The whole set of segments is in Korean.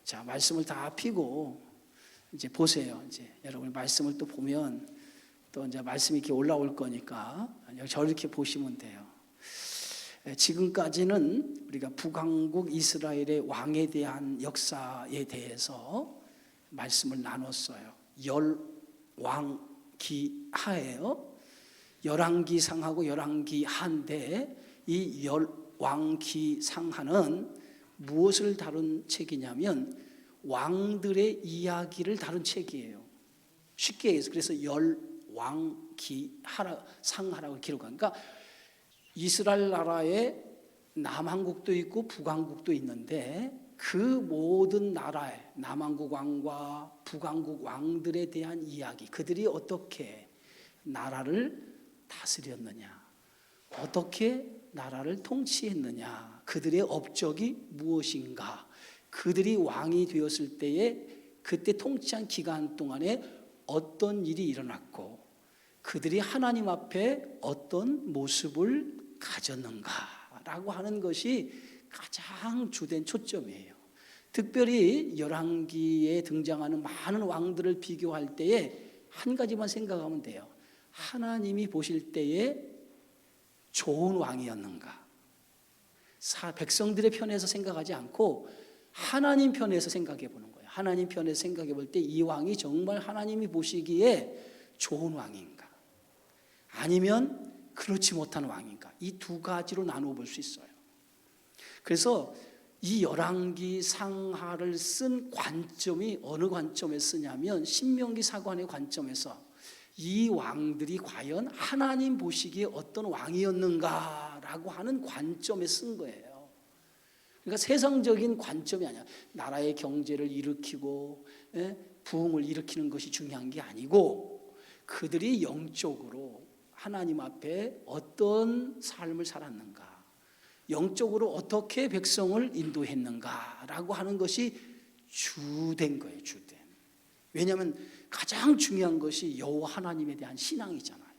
자, 말씀을 다 피고 이제 보세요. 이제 여러분 말씀을 또 보면 또 이제 말씀이 이렇게 올라올 거니까 저렇게 보시면 돼요. 지금까지는 우리가 북왕국 이스라엘의 왕에 대한 역사에 대해서 말씀을 나눴어요. 열왕기하예요. 열왕기상하고 열왕기하인데 이 열왕기상하는 무엇을 다룬 책이냐면 왕들의 이야기를 다룬 책이에요. 쉽게 얘기해서 그래서 열왕기상하라고 기록하니까 그러니까 이스라엘 나라에 남왕국도 있고 북왕국도 있는데 그 모든 나라의 남왕국 왕과 북왕국 왕들에 대한 이야기, 그들이 어떻게 나라를 다스렸느냐, 어떻게 나라를 통치했느냐, 그들의 업적이 무엇인가, 그들이 왕이 되었을 때에 그때 통치한 기간 동안에 어떤 일이 일어났고 그들이 하나님 앞에 어떤 모습을 가졌는가라고 하는 것이 가장 주된 초점이에요. 특별히 열왕기에 등장하는 많은 왕들을 비교할 때에 한 가지만 생각하면 돼요. 하나님이 보실 때에 좋은 왕이었는가? 백성들의 편에서 생각하지 않고 하나님 편에서 생각해 보는 거예요. 하나님 편에서 생각해 볼 때 이 왕이 정말 하나님이 보시기에 좋은 왕인가? 아니면 그렇지 못한 왕인가? 이 두 가지로 나누어 볼 수 있어요. 그래서 이 열왕기상하를 쓴 관점이 어느 관점에 쓰냐면 신명기 사관의 관점에서 이 왕들이 과연 하나님 보시기에 어떤 왕이었는가라고 하는 관점에 쓴 거예요. 그러니까 세상적인 관점이 아니야. 나라의 경제를 일으키고 부흥을 일으키는 것이 중요한 게 아니고 그들이 영적으로 하나님 앞에 어떤 삶을 살았는가, 영적으로 어떻게 백성을 인도했는가라고 하는 것이 주된 거예요. 주된. 왜냐하면 가장 중요한 것이 여호와 하나님에 대한 신앙이잖아요.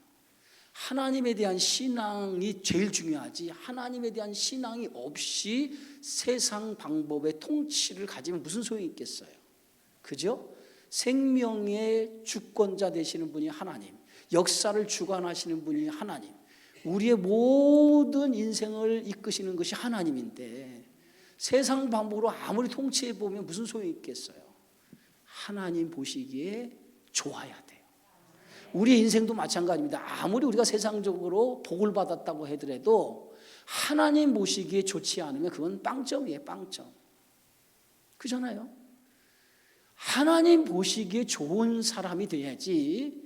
하나님에 대한 신앙이 제일 중요하지, 하나님에 대한 신앙이 없이 세상 방법의 통치를 가지면 무슨 소용이 있겠어요? 그죠? 생명의 주권자 되시는 분이 하나님, 역사를 주관하시는 분이 하나님, 우리의 모든 인생을 이끄시는 것이 하나님인데 세상 방법으로 아무리 통치해 보면 무슨 소용이 있겠어요? 하나님 보시기에 좋아야 돼요. 우리 인생도 마찬가지입니다. 아무리 우리가 세상적으로 복을 받았다고 하더라도 하나님 보시기에 좋지 않으면 그건 빵점이에요. 빵점. 그잖아요. 하나님 보시기에 좋은 사람이 돼야지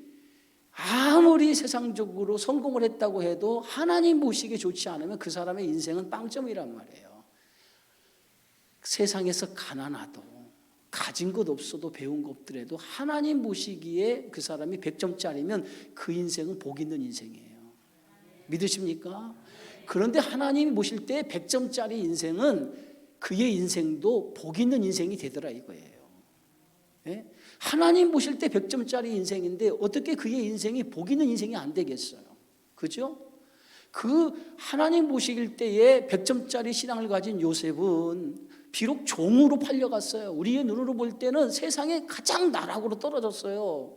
아무리 세상적으로 성공을 했다고 해도 하나님 보시기에 좋지 않으면 그 사람의 인생은 빵점이란 말이에요. 세상에서 가난하도 가진 것 없어도 배운 것 없더라도 하나님 보시기에 그 사람이 100점짜리면 그 인생은 복 있는 인생이에요. 믿으십니까? 그런데 하나님이 보실 때 100점짜리 인생은 그의 인생도 복 있는 인생이 되더라 이거예요. 네? 하나님 보실 때 100점짜리 인생인데 어떻게 그의 인생이 복 있는 인생이 안 되겠어요? 그죠? 그 하나님 보실 때에 100점짜리 신앙을 가진 요셉은 비록 종으로 팔려갔어요. 우리의 눈으로 볼 때는 세상에 가장 나락으로 떨어졌어요.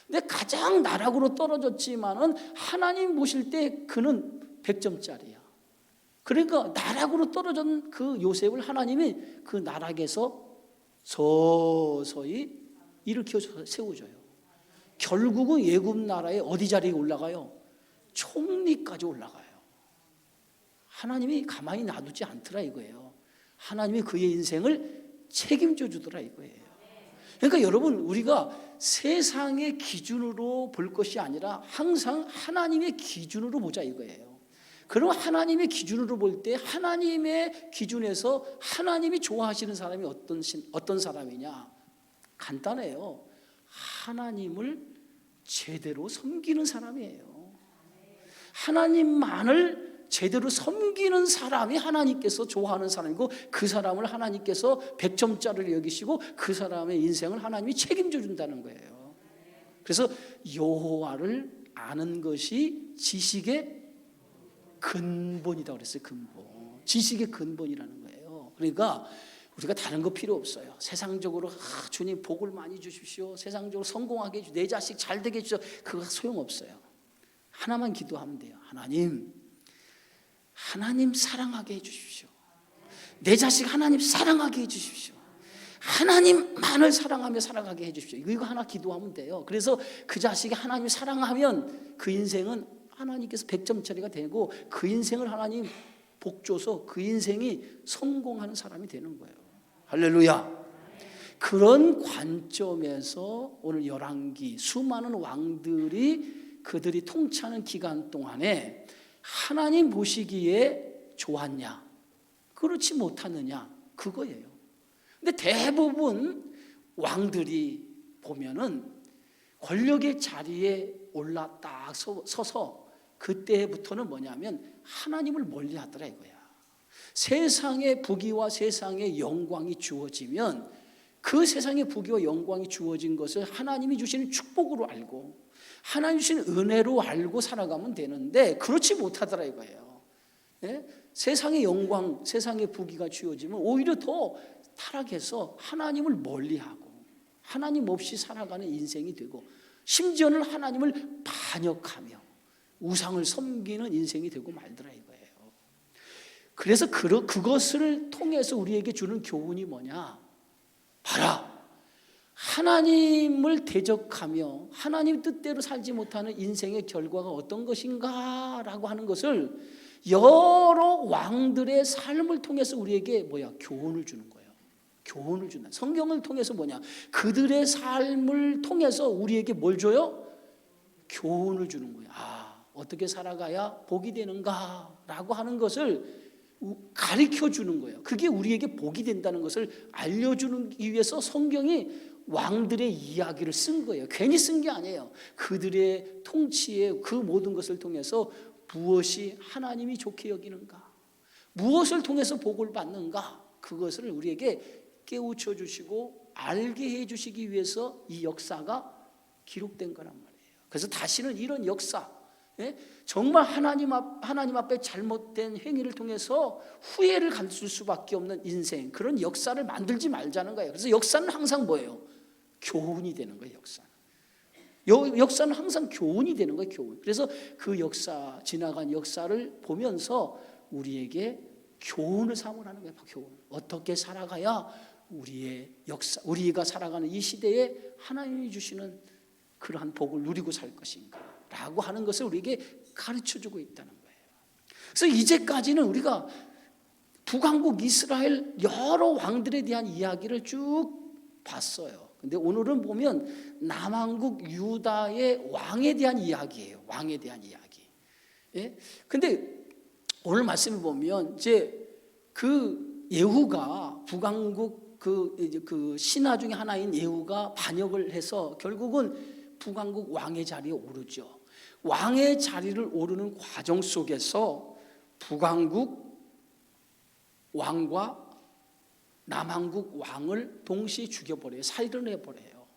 근데 가장 나락으로 떨어졌지만은 하나님 보실 때 그는 100점짜리야. 그러니까 나락으로 떨어진 그 요셉을 하나님이 그 나락에서 서서히 일으켜 세워줘요. 결국은 예굽 나라의 어디 자리에 올라가요? 총리까지 올라가요. 하나님이 가만히 놔두지 않더라 이거예요. 하나님이 그의 인생을 책임져 주더라 이거예요. 그러니까 여러분 우리가 세상의 기준으로 볼 것이 아니라 항상 하나님의 기준으로 보자 이거예요. 그럼 하나님의 기준으로 볼 때 하나님의 기준에서 하나님이 좋아하시는 사람이 어떤 사람이냐? 간단해요. 하나님을 제대로 섬기는 사람이에요. 하나님만을 제대로 섬기는 사람이 하나님께서 좋아하는 사람이고 그 사람을 하나님께서 100점짜리를 여기시고 그 사람의 인생을 하나님이 책임져 준다는 거예요. 그래서 여호와를 아는 것이 지식의 근본이라고 그랬어요. 근본. 지식의 근본이라는 거예요. 그러니까 우리가 다른 거 필요 없어요. 세상적으로 주님 복을 많이 주십시오, 세상적으로 성공하게 해주십시오, 내 자식 잘 되게 해주십시오, 그거 소용없어요. 하나만 기도하면 돼요. 하나님 사랑하게 해주십시오. 내 자식 하나님 사랑하게 해주십시오. 하나님만을 사랑하며 살아가게 해주십시오. 이거 하나 기도하면 돼요. 그래서 그 자식이 하나님 사랑하면 그 인생은 하나님께서 100점짜리가 되고, 그 인생을 하나님 복 줘서 그 인생이 성공하는 사람이 되는 거예요. 할렐루야. 그런 관점에서 오늘 열왕기 수많은 왕들이 그들이 통치하는 기간 동안에 하나님 보시기에 좋았냐, 그렇지 못하느냐, 그거예요. 근데 대부분 왕들이 보면은 권력의 자리에 올라 딱 서서 그때부터는 뭐냐면 하나님을 멀리 하더라 이거야. 세상의 부귀와 세상의 영광이 주어지면 그 세상의 부귀와 영광이 주어진 것을 하나님이 주시는 축복으로 알고 하나님 주시는 은혜로 알고 살아가면 되는데, 그렇지 못하더라 이거예요. 예? 세상의 영광, 세상의 부귀가 주어지면 오히려 더 타락해서 하나님을 멀리하고 하나님 없이 살아가는 인생이 되고, 심지어는 하나님을 반역하며 우상을 섬기는 인생이 되고 말더라 이거예요. 그래서 그것을 통해서 우리에게 주는 교훈이 뭐냐? 봐라, 하나님을 대적하며 하나님 뜻대로 살지 못하는 인생의 결과가 어떤 것인가 라고 하는 것을 여러 왕들의 삶을 통해서 우리에게 교훈을 주는 거예요. 교훈을 준다. 성경을 통해서 그들의 삶을 통해서 우리에게 뭘 줘요? 교훈을 주는 거예요. 어떻게 살아가야 복이 되는가 라고 하는 것을 가르쳐 주는 거예요. 그게 우리에게 복이 된다는 것을 알려주기 위해서 성경이 왕들의 이야기를 쓴 거예요. 괜히 쓴 게 아니에요. 그들의 통치의 그 모든 것을 통해서 무엇이 하나님이 좋게 여기는가, 무엇을 통해서 복을 받는가, 그것을 우리에게 깨우쳐 주시고 알게 해 주시기 위해서 이 역사가 기록된 거란 말이에요. 그래서 다시는 이런 역사, 정말 하나님 앞에 잘못된 행위를 통해서 후회를 가질 수밖에 없는 인생, 그런 역사를 만들지 말자는 거예요. 그래서 역사는 항상 뭐예요? 교훈이 되는 거예요. 역사는 항상 교훈이 되는 거예요. 교훈. 그래서 그 역사, 지나간 역사를 보면서 우리에게 교훈을 삼으라는 거예요. 교훈. 어떻게 살아가야 우리의 역사, 우리가 살아가는 이 시대에 하나님이 주시는 그러한 복을 누리고 살 것인가 라고 하는 것을 우리에게 가르쳐주고 있다는 거예요. 그래서 이제까지는 우리가 북왕국 이스라엘 여러 왕들에 대한 이야기를 쭉 봤어요. 근데 오늘은 보면 남왕국 유다의 왕에 대한 이야기예요. 왕에 대한 이야기. 예? 근데 오늘 말씀을 보면 이제 그 예후가 북왕국 그 신하 중에 하나인 예후가 반역을 해서 결국은 북왕국 왕의 자리에 오르죠. 왕의 자리를 오르는 과정 속에서 북왕국 왕과 남왕국 왕을 동시에 죽여버려요. 살인해버려요.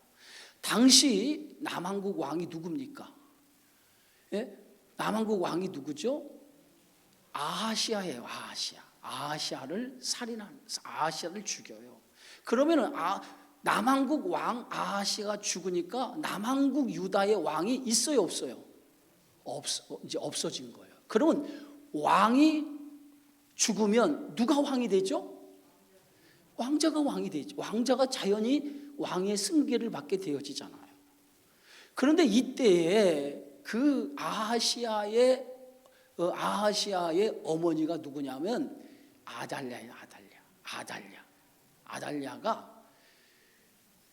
당시 남왕국 왕이 누굽니까? 예? 남왕국 왕이 누구죠? 아하시아예요. 아하시아를 아하시아를 죽여요. 그러면은 남왕국 왕 아하시아가 죽으니까 남왕국 유다의 왕이 있어요, 없어요? 이제 없어진 거예요. 그러면 왕이 죽으면 누가 왕이 되죠? 왕자가 왕이 되죠. 왕자가 자연히 왕의 승계를 받게 되어지잖아요. 그런데 이때에 그 아하시아의 어머니가 누구냐면 아달랴예요. 아달랴가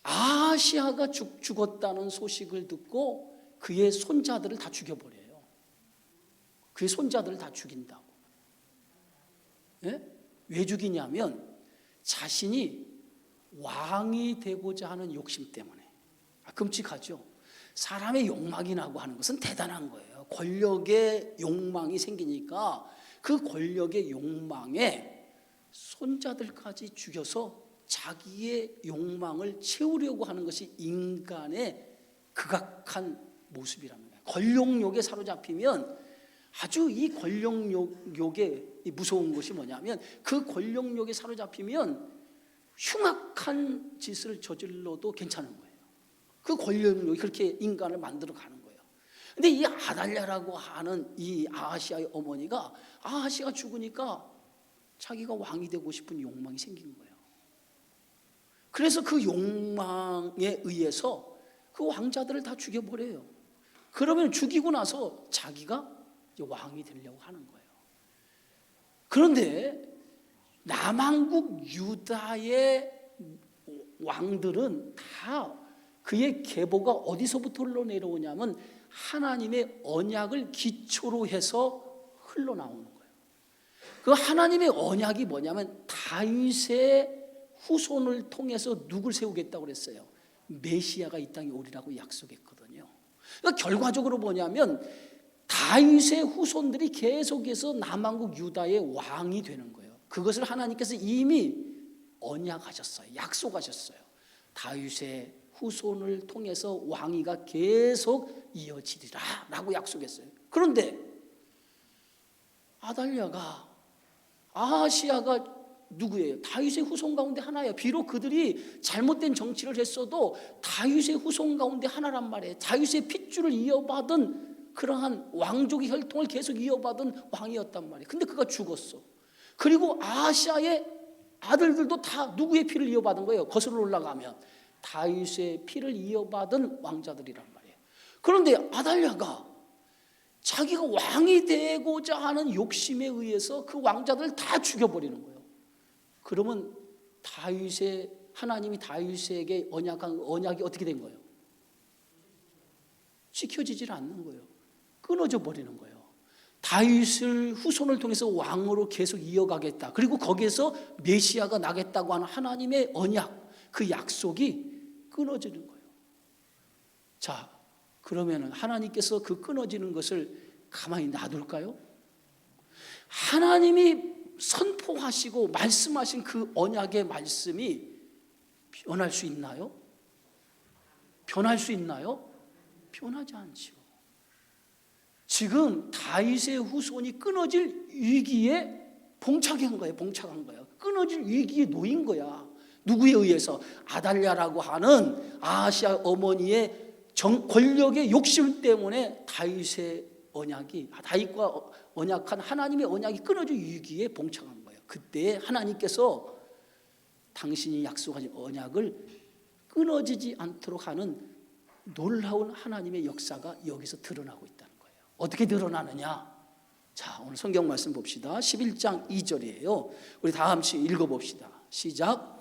아하시아가 죽었다는 소식을 듣고 그의 손자들을 다 죽여버려요. 그의 손자들을 다 죽인다고. 예? 왜 죽이냐면 자신이 왕이 되고자 하는 욕심 때문에. 끔찍하죠. 사람의 욕망이 나고 하는 것은 대단한 거예요. 권력의 욕망이 생기니까 그 권력의 욕망에 손자들까지 죽여서 자기의 욕망을 채우려고 하는 것이 인간의 극악한 모습이라는 거예요. 권력욕에 사로잡히면 아주 이 권력욕의 무서운 것이 뭐냐면 그 권력욕에 사로잡히면 흉악한 짓을 저질러도 괜찮은 거예요. 그 권력이 그렇게 인간을 만들어 가는 거예요. 근데 이 아달랴라고 하는 이 아하시아의 어머니가 아하시아가 죽으니까 자기가 왕이 되고 싶은 욕망이 생긴 거예요. 그래서 그 욕망에 의해서 그 왕자들을 다 죽여버려요. 그러면 죽이고 나서 자기가 이제 왕이 되려고 하는 거예요. 그런데 남왕국 유다의 왕들은 다 그의 계보가 어디서부터 흘러내려오냐면 하나님의 언약을 기초로 해서 흘러나오는 거예요. 그 하나님의 언약이 뭐냐면 다윗의 후손을 통해서 누굴 세우겠다고 그랬어요? 메시아가 이 땅에 오리라고 약속했거든요. 그러니까 결과적으로 뭐냐면 다윗의 후손들이 계속해서 남왕국 유다의 왕이 되는 거예요. 그것을 하나님께서 이미 언약하셨어요. 약속하셨어요. 다윗의 후손을 통해서 왕위가 계속 이어지리라 라고 약속했어요. 그런데 아달랴가 아하시아가 누구예요? 다윗의 후손 가운데 하나예요. 비록 그들이 잘못된 정치를 했어도 다윗의 후손 가운데 하나란 말이에요. 다윗의 핏줄을 이어받은 그러한 왕족의 혈통을 계속 이어받은 왕이었단 말이에요. 근데 그가 죽었어. 그리고 아하시아의 아들들도 다 누구의 피를 이어받은 거예요? 거슬러 올라가면 다윗의 피를 이어받은 왕자들이란 말이에요. 그런데 아달랴가 자기가 왕이 되고자 하는 욕심에 의해서 그 왕자들을 다 죽여버리는 거예요. 그러면 다윗의 하나님이 다윗에게 언약한 언약이 어떻게 된 거예요? 지켜지질 않는 거예요. 끊어져 버리는 거예요. 다윗을 후손을 통해서 왕으로 계속 이어가겠다. 그리고 거기에서 메시아가 나겠다고 하는 하나님의 언약, 그 약속이 끊어지는 거예요. 자, 그러면 하나님께서 그 끊어지는 것을 가만히 놔둘까요? 하나님이 선포하시고 말씀하신 그 언약의 말씀이 변할 수 있나요? 변할 수 있나요? 변하지 않죠. 지금 다윗의 후손이 끊어질 위기에 봉착한 거예요. 끊어질 위기에 놓인 거야. 누구에 의해서? 아달랴라고 하는 아하시아 어머니의 권력의 욕심 때문에 다윗의 언약이, 다윗과 언약한 하나님의 언약이 끊어질 위기에 봉착한 거예요. 그때 하나님께서 당신이 약속하신 언약을 끊어지지 않도록 하는 놀라운 하나님의 역사가 여기서 드러나고 있다는 거예요. 어떻게 드러나느냐? 자, 오늘 성경 말씀 봅시다. 11장 2절이에요. 우리 다 같이 읽어봅시다. 시작.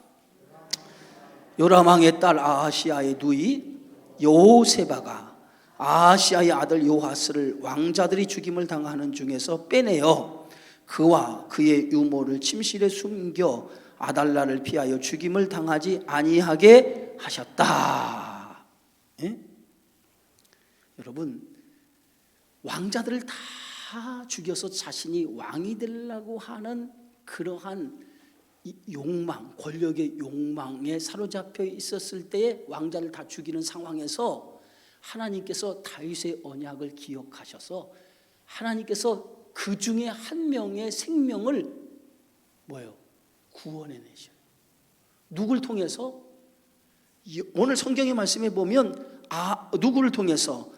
요람왕의 딸 아하시아의 누이 여호세바가 아하시아의 아들 요하스를 왕자들이 죽임을 당하는 중에서 빼내어 그와 그의 유모를 침실에 숨겨 아달랴를 피하여 죽임을 당하지 아니하게 하셨다. 예? 여러분, 왕자들을 다 죽여서 자신이 왕이 되려고 하는 그러한 욕망, 권력의 욕망에 사로잡혀 있었을 때에 왕자를 다 죽이는 상황에서 하나님께서 다윗의 언약을 기억하셔서 하나님께서 그 중에 한 명의 생명을 구원해내셔요. 누굴 통해서? 오늘 성경의 말씀에 보면 누구를 통해서?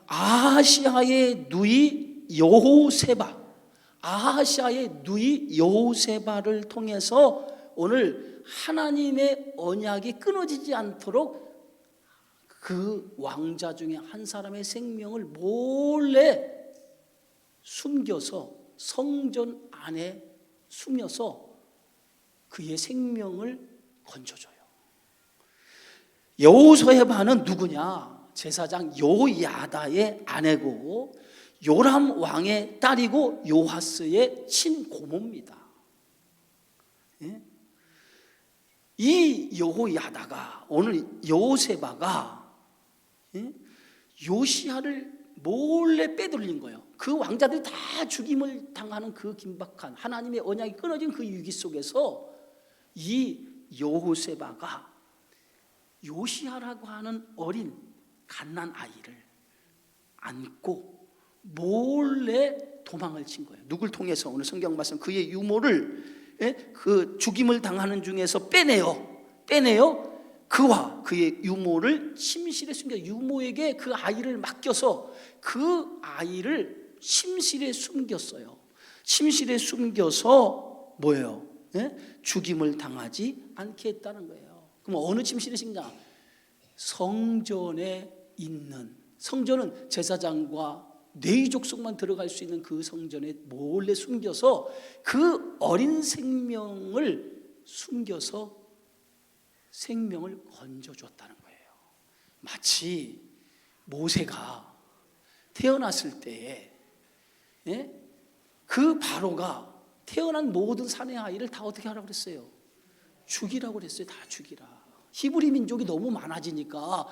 아하시아의 누이 여호세바, 아하시아의 누이 여호세바를 통해서 오늘 하나님의 언약이 끊어지지 않도록 그 왕자 중에 한 사람의 생명을 몰래 숨겨서 성전 안에 숨겨서 그의 생명을 건져줘요. 여호세바는 누구냐? 제사장 요야다의 아내고 요람 왕의 딸이고 요하스의 친고모입니다. 예? 이 여호야다가 오늘 여호세바가 요시야를 몰래 빼돌린 거예요. 그 왕자들이 다 죽임을 당하는 그 긴박한 하나님의 언약이 끊어진 그 위기 속에서 이 여호세바가 요시야라고 하는 어린 갓난 아이를 안고 몰래 도망을 친 거예요. 누굴 통해서? 오늘 성경 말씀 그의 유모를 그 죽임을 당하는 중에서 빼내요. 그와 그의 유모를 침실에 숨겨, 유모에게 그 아이를 맡겨서 그 아이를 침실에 숨겼어요. 침실에 숨겨서 뭐예요? 죽임을 당하지 않게 했다는 거예요. 그럼 어느 침실에 숨냐? 성전에 있는, 성전은 제사장과 레위 족속만 들어갈 수 있는 그 성전에 몰래 숨겨서 그 어린 생명을 숨겨서 생명을 건져줬다는 거예요. 마치 모세가 태어났을 때에 그 바로가 태어난 모든 사내 아이를 다 어떻게 하라고 그랬어요? 죽이라고 그랬어요. 다 죽이라. 히브리 민족이 너무 많아지니까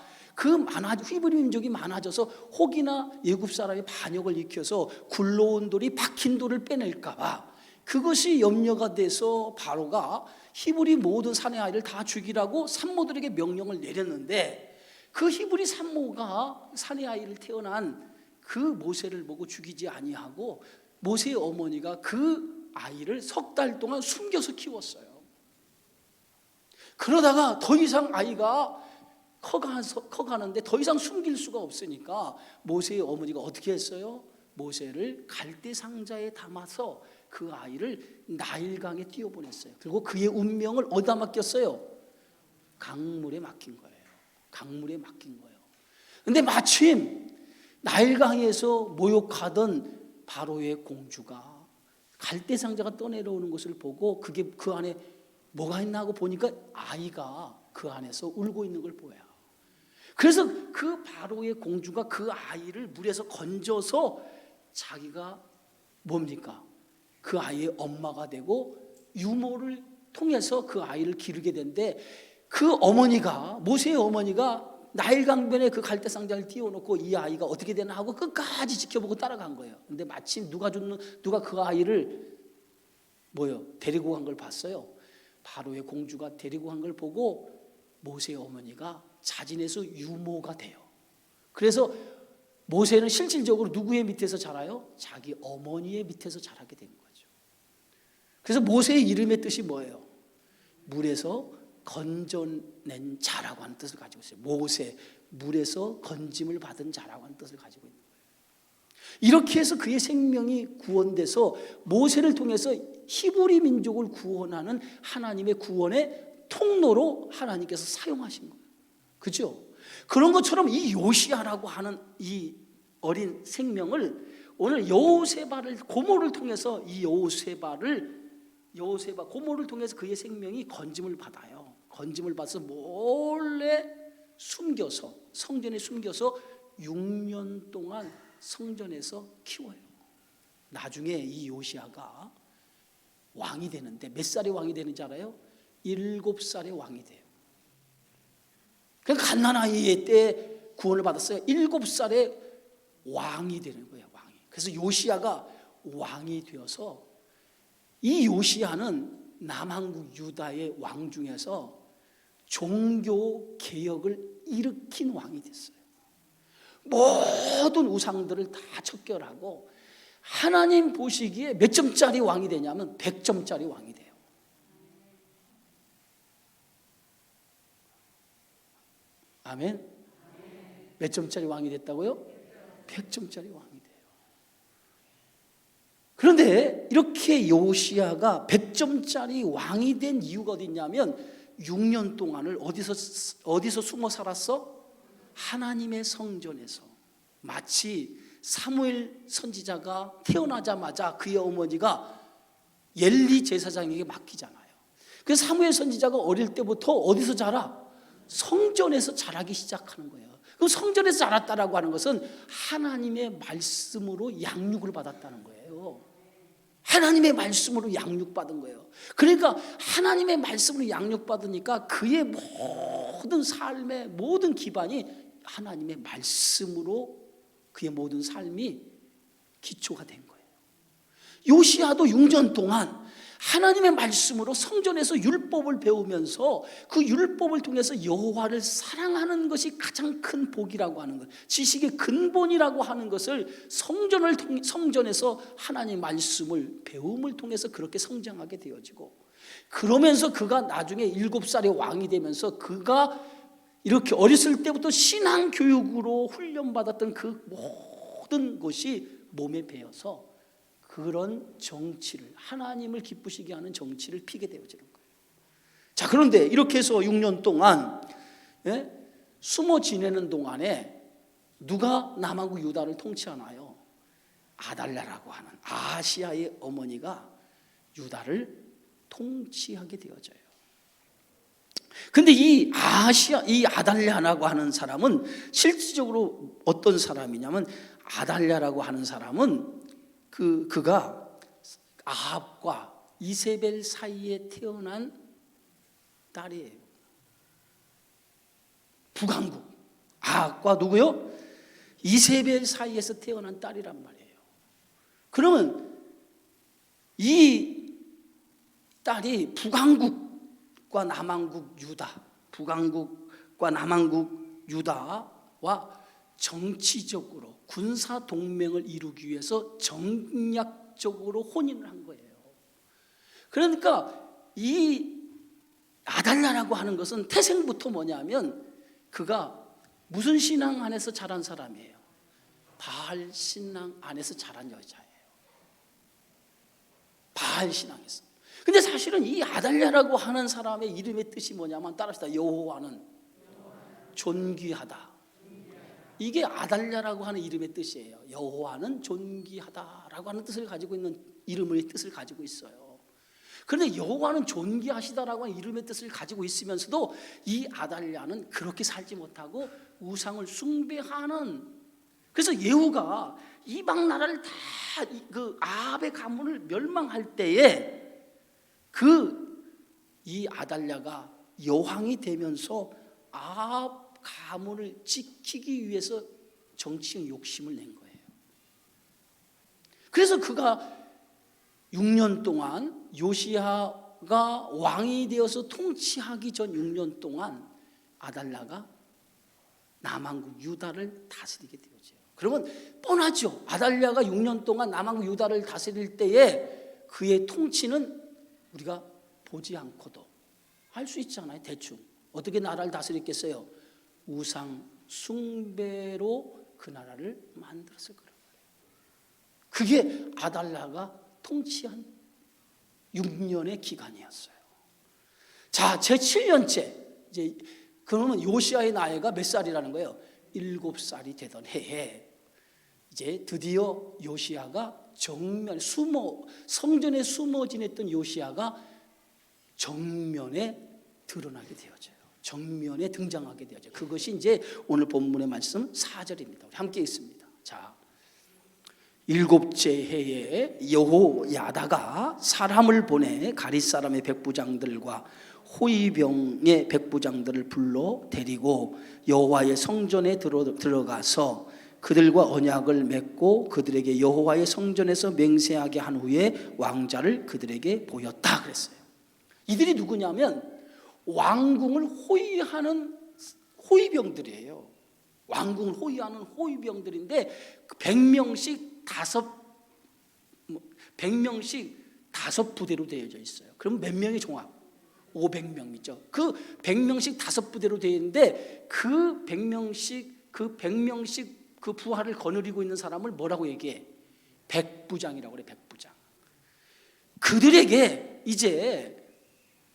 히브리 민족이 많아져서 혹이나 애굽 사람이 반역을 일으켜서 굴러온 돌이 박힌 돌을 빼낼까 봐 그것이 염려가 돼서 바로가 히브리 모든 사내 아이를 다 죽이라고 산모들에게 명령을 내렸는데, 그 히브리 산모가 사내 아이를 태어난 그 모세를 보고 죽이지 아니하고 모세의 어머니가 그 아이를 석 달 동안 숨겨서 키웠어요. 그러다가 더 이상 아이가 커가는데 더 이상 숨길 수가 없으니까 모세의 어머니가 어떻게 했어요? 모세를 갈대 상자에 담아서 그 아이를 나일강에 띄워보냈어요. 그리고 그의 운명을 어디다 맡겼어요? 강물에 맡긴 거예요. 강물에 맡긴 거예요. 근데 마침 나일강에서 모욕하던 바로의 공주가 갈대 상자가 떠내려오는 것을 보고 그게 그 안에 뭐가 있나 하고 보니까 아이가 그 안에서 울고 있는 걸 보여요. 그래서 그 바로의 공주가 그 아이를 물에서 건져서 자기가 뭡니까? 그 아이의 엄마가 되고 유모를 통해서 그 아이를 기르게 된데, 그 어머니가, 모세의 어머니가 나일강변에 그 갈대 상자를 띄워놓고 이 아이가 어떻게 되나 하고 끝까지 지켜보고 따라간 거예요. 근데 마침 누가 그 아이를 데리고 간 걸 봤어요. 바로의 공주가 데리고 간 걸 보고 모세의 어머니가 자진해서 유모가 돼요. 그래서 모세는 실질적으로 누구의 밑에서 자라요? 자기 어머니의 밑에서 자라게 된 거죠. 그래서 모세의 이름의 뜻이 뭐예요? 물에서 건져낸 자라고 하는 뜻을 가지고 있어요. 모세, 물에서 건짐을 받은 자라고 하는 뜻을 가지고 있는 거예요. 이렇게 해서 그의 생명이 구원돼서 모세를 통해서 히브리 민족을 구원하는 하나님의 구원의 통로로 하나님께서 사용하신 거예요. 그렇죠? 그런 것처럼 이 요시아라고 하는 이 어린 생명을 오늘 여호세바를 고모를 통해서 고모를 통해서 그의 생명이 건짐을 받아요. 건짐을 받아서 몰래 숨겨서 성전에 숨겨서 6년 동안 성전에서 키워요. 나중에 이 요시아가 왕이 되는데 몇 살에 왕이 되는지 알아요? 7살에 왕이 돼요. 그러니까 갓난아이 때 구원을 받았어요. 7살에 왕이 되는 거예요. 왕이. 그래서 요시아가 왕이 되어서, 이 요시아는 남한국 유다의 왕 중에서 종교 개혁을 일으킨 왕이 됐어요. 모든 우상들을 다 척결하고 하나님 보시기에 몇 점짜리 왕이 되냐면 100점짜리 왕이 돼요. 아멘. 몇 점짜리 왕이 됐다고요? 100점짜리 왕이 돼요. 그런데 이렇게 요시아가 100점짜리 왕이 된 이유가 어디 있냐면 6년 동안을 어디서 숨어 살았어? 하나님의 성전에서. 마치 사무엘 선지자가 태어나자마자 그의 어머니가 엘리 제사장에게 맡기잖아요. 그래서 사무엘 선지자가 어릴 때부터 어디서 자라? 성전에서 자라기 시작하는 거예요. 그 성전에서 자랐다라고 하는 것은 하나님의 말씀으로 양육을 받았다는 거예요. 하나님의 말씀으로 양육받은 거예요. 그러니까 하나님의 말씀으로 양육받으니까 그의 모든 삶의 모든 기반이 하나님의 말씀으로 그의 모든 삶이 기초가 된 거예요. 요시아도 6년 동안 하나님의 말씀으로 성전에서 율법을 배우면서 그 율법을 통해서 여호와를 사랑하는 것이 가장 큰 복이라고 하는 것, 지식의 근본이라고 하는 것을 성전에서 하나님의 말씀을 배움을 통해서 그렇게 성장하게 되어지고, 그러면서 그가 나중에 7살의 왕이 되면서 그가 이렇게 어렸을 때부터 신앙 교육으로 훈련받았던 그 모든 것이 몸에 배어서 그런 정치를, 하나님을 기쁘시게 하는 정치를 피게 되어지는 거예요. 자, 그런데 이렇게 해서 6년 동안 숨어 지내는 동안에 누가 남한국 유다를 통치하나요? 아달랴라고 하는 아시아의 어머니가 유다를 통치하게 되어져요. 근데 이 아달랴라고 하는 사람은 실질적으로 어떤 사람이냐면, 아달랴라고 하는 사람은 그가 아합과 이세벨 사이에 태어난 딸이에요. 북왕국 아합과 누구요? 이세벨 사이에서 태어난 딸이란 말이에요. 그러면 이 딸이 북왕국과 남왕국 유다, 북왕국과 남왕국 유다와 정치적으로 군사 동맹을 이루기 위해서 정략적으로 혼인을 한 거예요. 그러니까 이 아달랴라고 하는 것은 태생부터 뭐냐면 그가 무슨 신앙 안에서 자란 사람이에요? 바알 신앙 안에서 자란 여자예요. 바알 신앙에서. 근데 사실은 이 아달랴라고 하는 사람의 이름의 뜻이 뭐냐면, 따라합시다. 여호와는 존귀하다. 이게 아달랴라고 하는 이름의 뜻이에요. 여호와는 존귀하다라고 하는 뜻을 가지고 있는 이름의 뜻을 가지고 있어요. 그런데 여호와는 존귀하시다라고 하는 이름의 뜻을 가지고 있으면서도 이 아달랴는 그렇게 살지 못하고 우상을 숭배하는, 그래서 예후가 이방 나라를 다 그 아합의 가문을 멸망할 때에 이 아달랴가 여왕이 되면서 아합 가문을 지키기 위해서 정치적 욕심을 낸 거예요. 그래서 그가 6년 동안, 요시야가 왕이 되어서 통치하기 전 6년 동안 아달랴가 남왕국 유다를 다스리게 되어져요. 그러면 뻔하죠. 아달랴가 6년 동안 남왕국 유다를 다스릴 때에 그의 통치는 우리가 보지 않고도 알 수 있잖아요. 대충 어떻게 나라를 다스렸겠어요? 우상 숭배로 그 나라를 만들었을 거란 말이에요. 그게 아달랴가 통치한 6년의 기간이었어요. 자, 제 7년째, 이제 그러면 요시야의 나이가 몇 살이라는 거예요? 7살이 되던 해에 이제 드디어 요시야가 성전에 숨어 지냈던 요시야가 정면에 드러나게 되어져요. 정면에 등장하게 되어져요. 그것이 이제 오늘 본문의 말씀 4절입니다. 우리 함께 읽습니다. 자, 7째 해에 여호야다가 사람을 보내 가릿 사람의 백부장들과 호위병의 백부장들을 불러 데리고 여호와의 성전에 들어가서 그들과 언약을 맺고 그들에게 여호와의 성전에서 맹세하게 한 후에 왕자를 그들에게 보였다 그랬어요. 이들이 누구냐면 왕궁을 호위하는 호위병들이에요. 왕궁을 호위하는 호위병들인데 100명씩 5부대로 되어져 있어요. 그럼 몇 명이 종합? 500명이죠. 그 100명씩 5부대로 되어 있는데 그 100명씩 그 부하를 거느리고 있는 사람을 뭐라고 얘기해? 백부장이라고 그래. 백부장. 그들에게 이제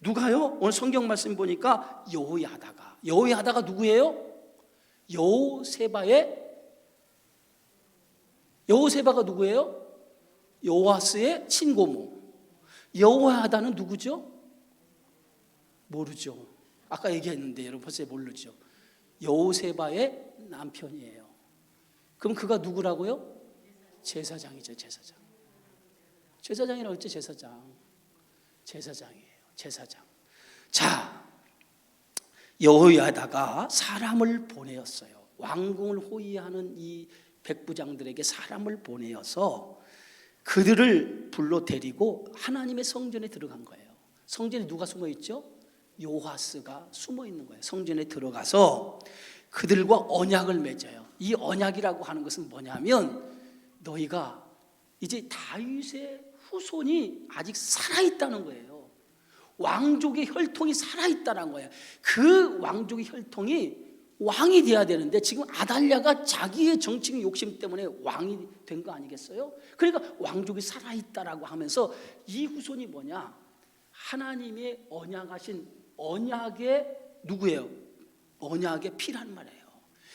누가요? 오늘 성경 말씀 보니까 여호야다가 누구예요? 여호세바가 누구예요? 요아스의 친고모. 여호야다는 누구죠? 모르죠. 아까 얘기했는데 여러분 벌써 모르죠. 여호세바의 남편이에요. 그럼 그가 누구라고요? 제사장이죠. 제사장이라고 했죠. 제사장이에요. 제사장. 자, 여호야다가 사람을 보내었어요. 왕궁을 호위하는 이 백부장들에게 사람을 보내어서 그들을 불러 데리고 하나님의 성전에 들어간 거예요. 성전에 누가 숨어 있죠? 요하스가 숨어 있는 거예요. 성전에 들어가서 그들과 언약을 맺어요. 이 언약이라고 하는 것은 뭐냐면 너희가 이제 다윗의 후손이 아직 살아있다는 거예요. 왕족의 혈통이 살아있다는 거예요. 그 왕족의 혈통이 왕이 돼야 되는데 지금 아달랴가 자기의 정치적 욕심 때문에 왕이 된 거 아니겠어요? 그러니까 왕족이 살아있다라고 하면서 이 후손이 뭐냐? 하나님의 언약하신 언약의 누구예요? 언약의 피란 말이에요.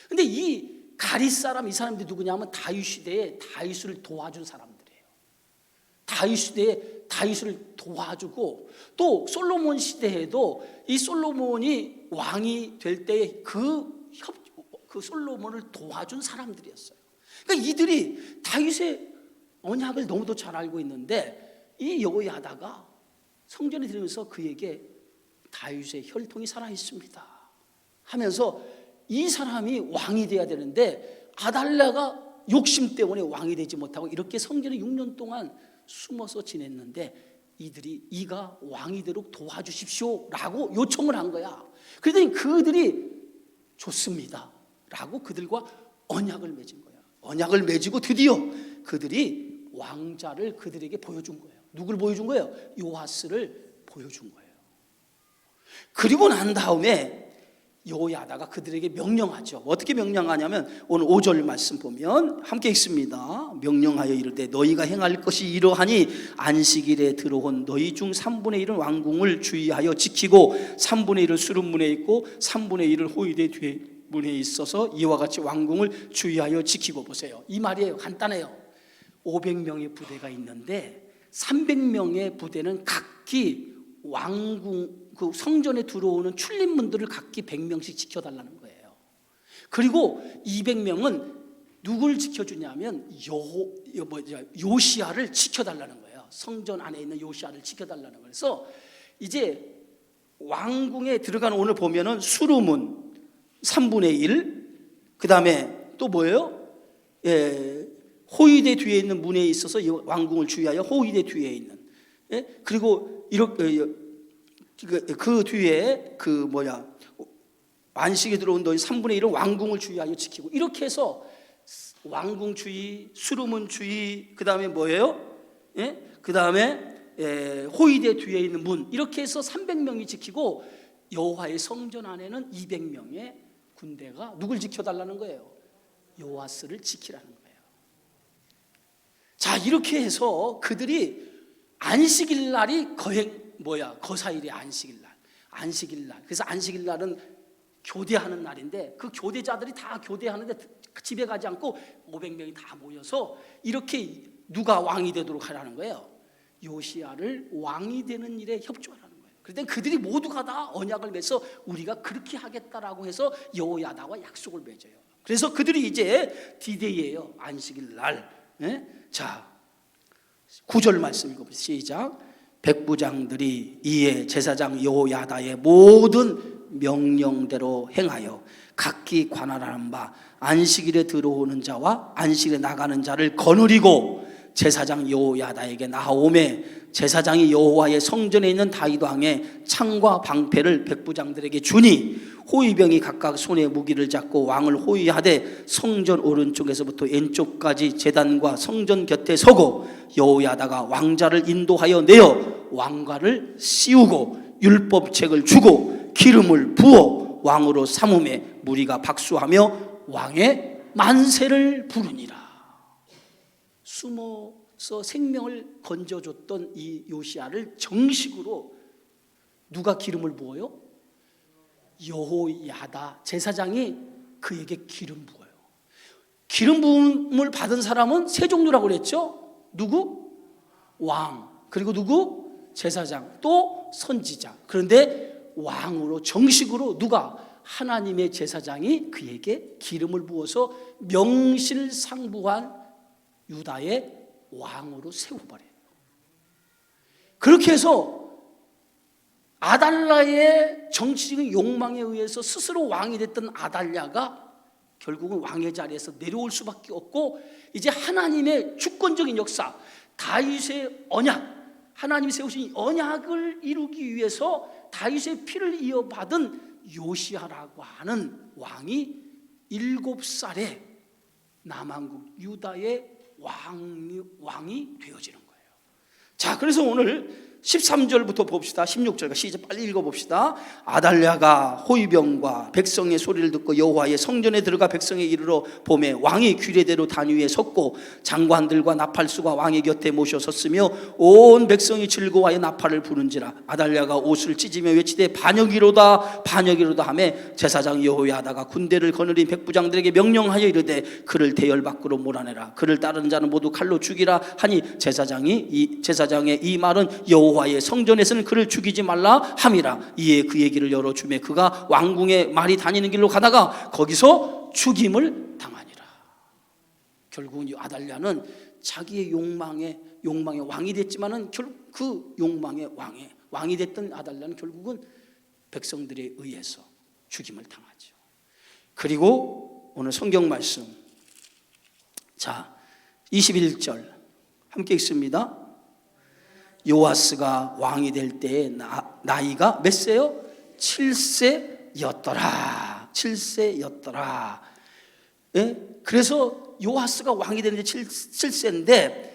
근데 이 가릿 사람, 이 사람들이 누구냐면 다윗 시대에 다윗을 도와준 사람들이에요. 다윗 시대에 다윗을 도와주고 또 솔로몬 시대에도 이 솔로몬이 왕이 될 때에 그 솔로몬을 도와준 사람들이었어요. 그러니까 이들이 다윗의 언약을 너무도 잘 알고 있는데 이 여호야다가 성전에 들으면서 그에게 다윗의 혈통이 살아있습니다 하면서 이 사람이 왕이 돼야 되는데 아달랴가 욕심 때문에 왕이 되지 못하고 이렇게 성전에 6년 동안 숨어서 지냈는데 이가 왕이 되도록 도와주십시오 라고 요청을 한 거야. 그랬더니 그들이 좋습니다 라고 그들과 언약을 맺은 거야. 언약을 맺고 드디어 그들이 왕자를 그들에게 보여준 거예요. 누굴 보여준 거예요? 요하스를 보여준 거예요. 그리고 난 다음에 여호야다가 그들에게 명령하죠. 어떻게 명령하냐면 오늘 5절 말씀 보면 함께 읽습니다. 명령하여 이르되 너희가 행할 것이 이러하니 안식일에 들어온 너희 중 3분의 1은 왕궁을 주의하여 지키고 3분의 1은 수름문에 있고 3분의 1은 호위대 뒤에 문에 있어서 이와 같이 왕궁을 주의하여 지키고. 보세요. 이 말이에요. 간단해요. 500명의 부대가 있는데 300명의 부대는 각기 왕궁 그 성전에 들어오는 출입문들을 각기 100명씩 지켜달라는 거예요. 그리고 200명은 누굴 지켜주냐면 요시야를 지켜달라는 거예요. 성전 안에 있는 요시야를 지켜달라는 거예요. 그래서 이제 왕궁에 들어가는 오늘 보면은 수르문 3분의 1, 그 다음에 또 뭐예요? 호위대 뒤에 있는 문에 있어서 왕궁을 주의하여 호위대 뒤에 있는, 그리고 이렇게 그 뒤에 안식에 들어온 너희 3분의 1은 왕궁을 주의하여 지키고, 이렇게 해서 왕궁 주의, 수르문 주의, 그 다음에 뭐예요? 그 다음에 호위대 뒤에 있는 문, 이렇게 해서 300명이 지키고 여호와의 성전 안에는 200명의 군대가 누굴 지켜달라는 거예요? 요하스를 지키라는 거예요. 자, 이렇게 해서 그들이 안식일 날이 거사일이 안식일 날. 그래서 안식일 날은 교대하는 날인데 그 교대자들이 다 교대하는데 집에 가지 않고 500명이 다 모여서 이렇게 누가 왕이 되도록 하라는 거예요. 요시야를 왕이 되는 일에 협조하라는 거예요. 그런데 그들이 모두가 다 언약을 맺어서 우리가 그렇게 하겠다라고 해서 여호야다와 약속을 맺어요. 그래서 그들이 이제 디데이예요. 안식일 날. 자, 9절 말씀 읽어보세요. 시작. 백부장들이 이에 제사장 여호야다의 모든 명령대로 행하여 각기 관할하는 바 안식일에 들어오는 자와 안식일에 나가는 자를 거느리고 제사장 여호야다에게 나아오매 제사장이 여호와의 성전에 있는 다윗 왕의 창과 방패를 백부장들에게 주니 호위병이 각각 손에 무기를 잡고 왕을 호위하되 성전 오른쪽에서부터 왼쪽까지 제단과 성전 곁에 서고 여호야다가 왕자를 인도하여 내어 왕관을 씌우고 율법책을 주고 기름을 부어 왕으로 삼음에 무리가 박수하며 왕의 만세를 부르니라. 숨어서 생명을 건져줬던 이 요시야를 정식으로 누가 기름을 부어요? 여호야다 제사장이 그에게 기름 부어요. 기름 부음을 받은 사람은 세 종류라고 그랬죠. 누구? 왕, 그리고 누구? 제사장, 또 선지자. 그런데 왕으로 정식으로 누가? 하나님의 제사장이 그에게 기름을 부어서 명실상부한 유다의 왕으로 세워버려요. 그렇게 해서 아달랴의 정치적인 욕망에 의해서 스스로 왕이 됐던 아달랴가 결국은 왕의 자리에서 내려올 수밖에 없고 이제 하나님의 주권적인 역사, 다윗의 언약, 하나님이 세우신 언약을 이루기 위해서 다윗의 피를 이어받은 요시야라고 하는 왕이 7살에 남한국 유다의 왕이 되어지는 거예요. 자, 그래서 오늘 13절부터 봅시다. 16절과 시작 빨리 읽어봅시다. 아달랴가 호위병과 백성의 소리를 듣고 여호와의 성전에 들어가 백성에 이르러 보매 왕이 규례대로 단 위에 섰고 장관들과 나팔수가 왕의 곁에 모셔 섰으며 온 백성이 즐거워하여 나팔을 부른지라. 아달랴가 옷을 찢으며 외치되 반역이로다 반역이로다 하매 제사장 여호야다가 군대를 거느린 백부장들에게 명령하여 이르되 그를 대열 밖으로 몰아내라. 그를 따르는 자는 모두 칼로 죽이라 하니 제사장의 이 말은 여호와의 성전에서는 그를 죽이지 말라 함이라. 이에 그 얘기를 열어주매 그가 왕궁에 말이 다니는 길로 가다가 거기서 죽임을 당하니라. 결국은 이 아달랴는 자기의 욕망의 왕이 됐지만은 그 욕망의 왕이 됐던 아달랴는 결국은 백성들에 의해서 죽임을 당하죠. 그리고 오늘 성경 말씀, 자 21절 함께 읽습니다. 요아스가 왕이 될 때에 나이가 몇 세요? 7세였더라. 7세였더라. 예? 그래서 요아스가 왕이 되는데 7세인데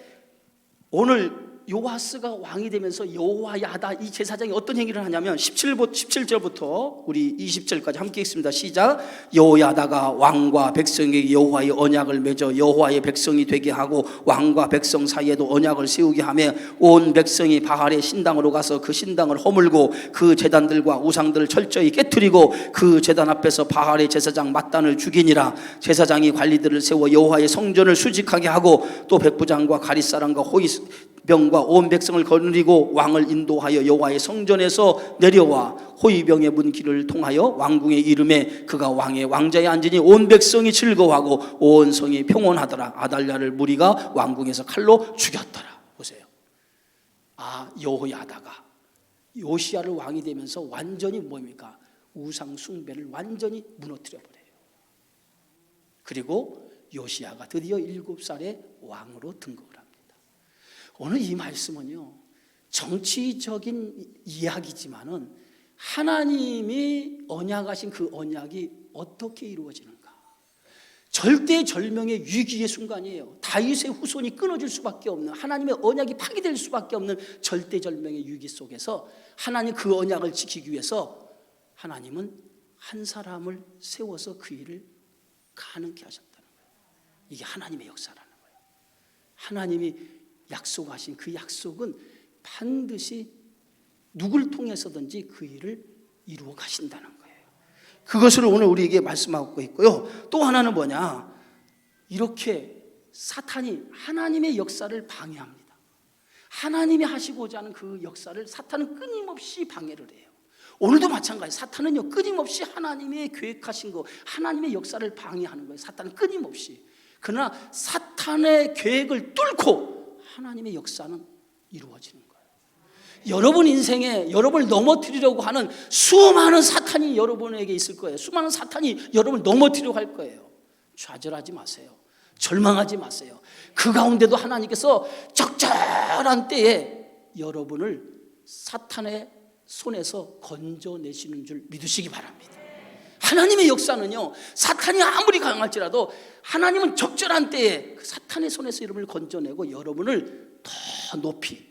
오늘 요아스가 왕이 되면서 여호야다 이 제사장이 어떤 행위를 하냐면 17절부터 우리 20절까지 함께 읽습니다. 시작. 여호야다가 왕과 백성에게 여호와의 언약을 맺어 여호와의 백성이 되게 하고 왕과 백성 사이에도 언약을 세우게 하며 온 백성이 바알의 신당으로 가서 그 신당을 허물고 그 제단들과 우상들을 철저히 깨뜨리고 그 제단 앞에서 바알의 제사장 맏단을 죽이니라. 제사장이 관리들을 세워 여호와의 성전을 수직하게 하고 또 백부장과 가릿사람과 호위병과 온 백성을 거느리고 왕을 인도하여 여호와의 성전에서 내려와 호위병의 문 길을 통하여 왕궁에 이르매 그가 왕의 왕자에 앉으니 온 백성이 즐거워하고 온 성이 평온하더라. 아달랴를 무리가 왕궁에서 칼로 죽였더라. 보세요. 여호야다가 요시야를 왕이 되면서 완전히 뭡니까? 우상 숭배를 완전히 무너뜨려 버려요. 그리고 요시야가 드디어 7살에 왕으로 등극을 합니다. 오늘 이 말씀은요, 정치적인 이야기지만은 하나님이 언약하신 그 언약이 어떻게 이루어지는가? 절대절명의 위기의 순간이에요. 다윗의 후손이 끊어질 수밖에 없는, 하나님의 언약이 파기될 수밖에 없는 절대절명의 위기 속에서 하나님 그 언약을 지키기 위해서 하나님은 한 사람을 세워서 그 일을 가능케 하셨다는 거예요. 이게 하나님의 역사라는 거예요. 하나님이 약속하신 그 약속은 반드시 누굴 통해서든지 그 일을 이루어 가신다는 거예요. 그것을 오늘 우리에게 말씀하고 있고요. 또 하나는 뭐냐? 이렇게 사탄이 하나님의 역사를 방해합니다. 하나님이 하시고자 하는 그 역사를 사탄은 끊임없이 방해를 해요. 오늘도 마찬가지. 사탄은요, 끊임없이 하나님의 계획하신 거, 하나님의 역사를 방해하는 거예요. 사탄은 끊임없이. 그러나 사탄의 계획을 뚫고 하나님의 역사는 이루어지는 거예요. 여러분 인생에 여러분을 넘어뜨리려고 하는 수많은 사탄이 여러분에게 있을 거예요. 수많은 사탄이 여러분을 넘어뜨리려고 할 거예요. 좌절하지 마세요. 절망하지 마세요. 그 가운데도 하나님께서 적절한 때에 여러분을 사탄의 손에서 건져내시는 줄 믿으시기 바랍니다. 하나님의 역사는요, 사탄이 아무리 강할지라도 하나님은 적절한 때에 그 사탄의 손에서 여러분을 건져내고 여러분을 더 높이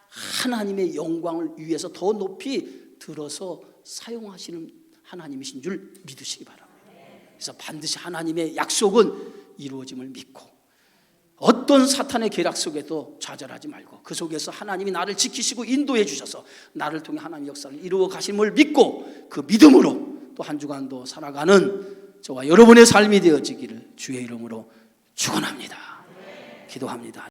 하나님의 영광을 위해서 더 높이 들어서 사용하시는 하나님이신 줄 믿으시기 바랍니다. 그래서 반드시 하나님의 약속은 이루어짐을 믿고 어떤 사탄의 계략 속에도 좌절하지 말고 그 속에서 하나님이 나를 지키시고 인도해 주셔서 나를 통해 하나님의 역사를 이루어 가심을 믿고 그 믿음으로 또 한 주간도 살아가는 저와 여러분의 삶이 되어지기를 주의 이름으로 축원합니다. 기도합니다.